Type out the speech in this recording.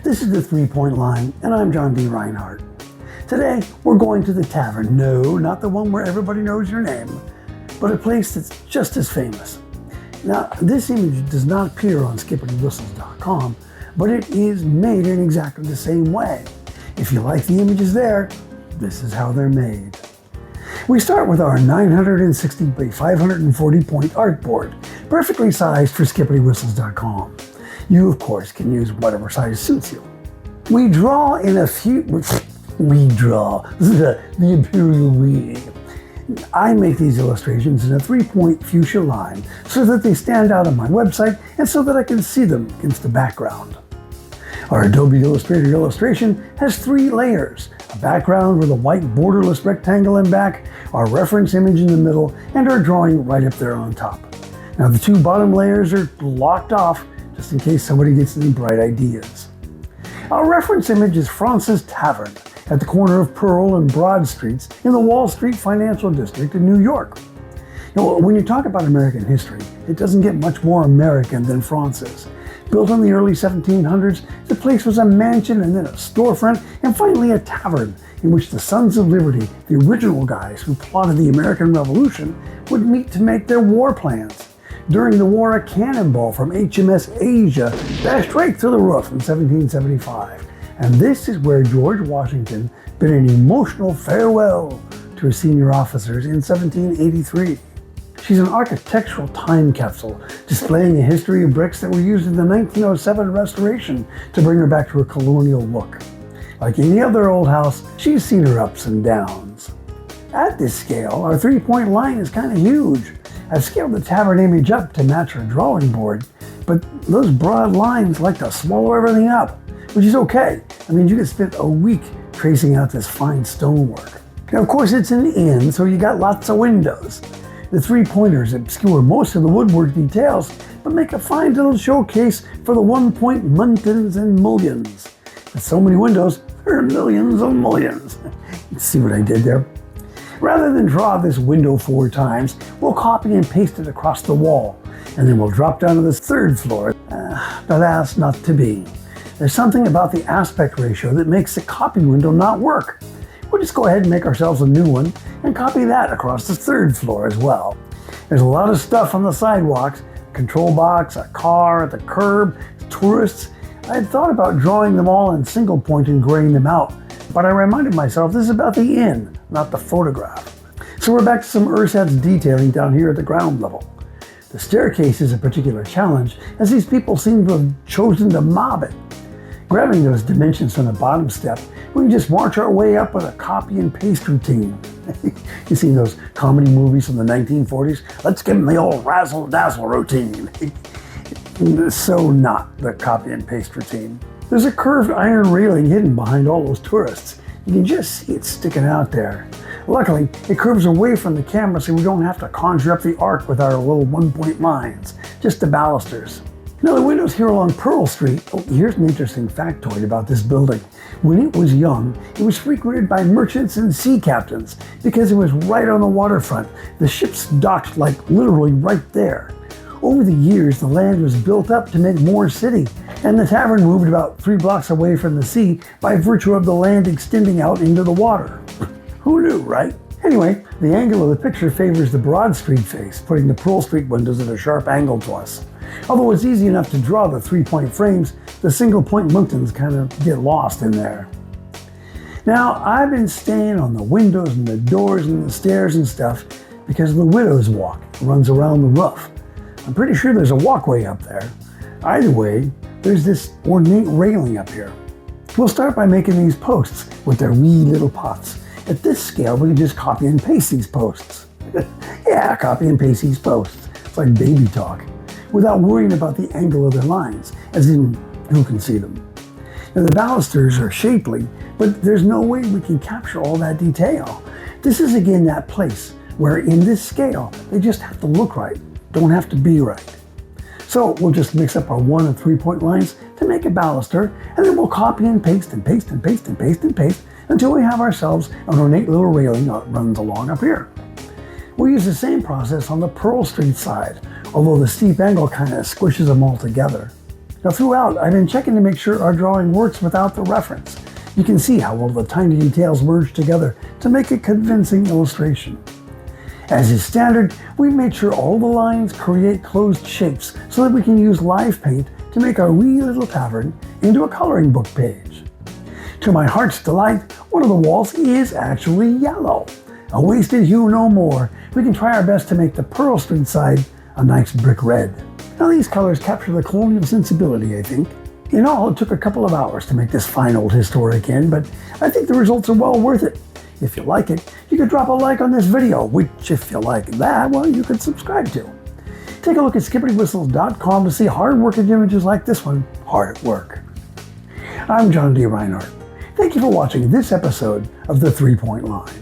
This is the 3-Point Line, and I'm John D. Reinhart. Today, we're going to the tavern. No, not the one where everybody knows your name, but a place that's just as famous. Now, this image does not appear on skippertywhistles.com, but it is made in exactly the same way. If you like the images there, this is how they're made. We start with our 960 by 540 point artboard, perfectly sized for skippertywhistles.com. You, of course, can use whatever size suits you. We draw in a few... We draw. The imperial we. I make these illustrations in a 3-point fuchsia line so that they stand out on my website and so that I can see them against the background. Our Adobe Illustrator illustration has 3 layers: a background with a white borderless rectangle in back, our reference image in the middle, and our drawing right up there on top. Now the 2 bottom layers are locked off just in case somebody gets any bright ideas. Our reference image is Fraunces Tavern at the corner of Pearl and Broad Streets in the Wall Street Financial District in New York. When you talk about American history, it doesn't get much more American than Fraunces. Built in the early 1700s, the place was a mansion and then a storefront and finally a tavern in which the Sons of Liberty, the original guys who plotted the American Revolution, would meet to make their war plans. During the war, a cannonball from HMS Asia bashed right through the roof in 1775. And this is where George Washington bid an emotional farewell to his senior officers in 1783. She's an architectural time capsule displaying a history of bricks that were used in the 1907 restoration to bring her back to her colonial look. Like any other old house, she's seen her ups and downs. At this scale, our 3-point line is kind of huge. I've scaled the tavern image up to match our drawing board, but those broad lines like to swallow everything up, which is okay. I mean, you could spend a week tracing out this fine stonework. Now, of course, it's an inn, so you got lots of windows. The 3-pointers obscure most of the woodwork details, but make a fine little showcase for the 1-point mullions and mullions. With so many windows, there are millions of mullions. You see what I did there? Rather than draw this window 4 times, we'll copy and paste it across the wall, and then we'll drop down to the 3rd floor. But that's not to be. There's something about the aspect ratio that makes the copy window not work. We'll just go ahead and make ourselves a new one and copy that across the 3rd floor as well. There's a lot of stuff on the sidewalks, control box, a car, the curb, tourists. I had thought about drawing them all in single point and graying them out, but I reminded myself this is about the inn, not the photograph. So we're back to some ersatz detailing down here at the ground level. The staircase is a particular challenge, as these people seem to have chosen to mob it. Grabbing those dimensions from the bottom step, we can just march our way up with a copy and paste routine. You seen those comedy movies from the 1940s? Let's give them the old razzle-dazzle routine. So not the copy and paste routine. There's a curved iron railing hidden behind all those tourists. You can just see it sticking out there. Luckily, it curves away from the camera so we don't have to conjure up the arc with our little 1-point lines, just the balusters. Now the windows here along Pearl Street, here's an interesting factoid about this building. When it was young, it was frequented by merchants and sea captains because it was right on the waterfront. The ships docked like literally right there. Over the years, the land was built up to make more city, and the tavern moved about 3 blocks away from the sea by virtue of the land extending out into the water. Who knew, right? Anyway, the angle of the picture favors the Broad Street face, putting the Pearl Street windows at a sharp angle to us. Although it's easy enough to draw the 3-point frames, the single-point mullions kind of get lost in there. Now, I've been staying on the windows and the doors and the stairs and stuff because the widow's walk runs around the roof. I'm pretty sure there's a walkway up there. Either way, there's this ornate railing up here. We'll start by making these posts with their wee little pots. At this scale, we can just copy and paste these posts. Yeah, copy and paste these posts. It's like baby talk, without worrying about the angle of their lines, as in who can see them. Now the balusters are shapely, but there's no way we can capture all that detail. This is again that place where in this scale, they just have to look right, don't have to be right. So we'll just mix up our 1 and 3-point lines to make a baluster, and then we'll copy and paste and paste and paste and paste and paste until we have ourselves an ornate little railing that runs along up here. We'll use the same process on the Pearl Street side, although the steep angle kind of squishes them all together. Now throughout, I've been checking to make sure our drawing works without the reference. You can see how all the tiny details merge together to make a convincing illustration. As is standard, we've made sure all the lines create closed shapes so that we can use live paint to make our wee little tavern into a coloring book page. To my heart's delight, one of the walls is actually yellow. A wasted hue no more. We can try our best to make the Pearl Street side a nice brick red. Now these colors capture the colonial sensibility, I think. In all, it took a couple of hours to make this fine old historic inn, but I think the results are well worth it. If you like it, you could drop a like on this video, which if you like that, well, you could subscribe to. Take a look at skippertywhistles.com to see hard-working images like this one hard at work. I'm John D. Reinhart. Thank you for watching this episode of The 3 Point Line.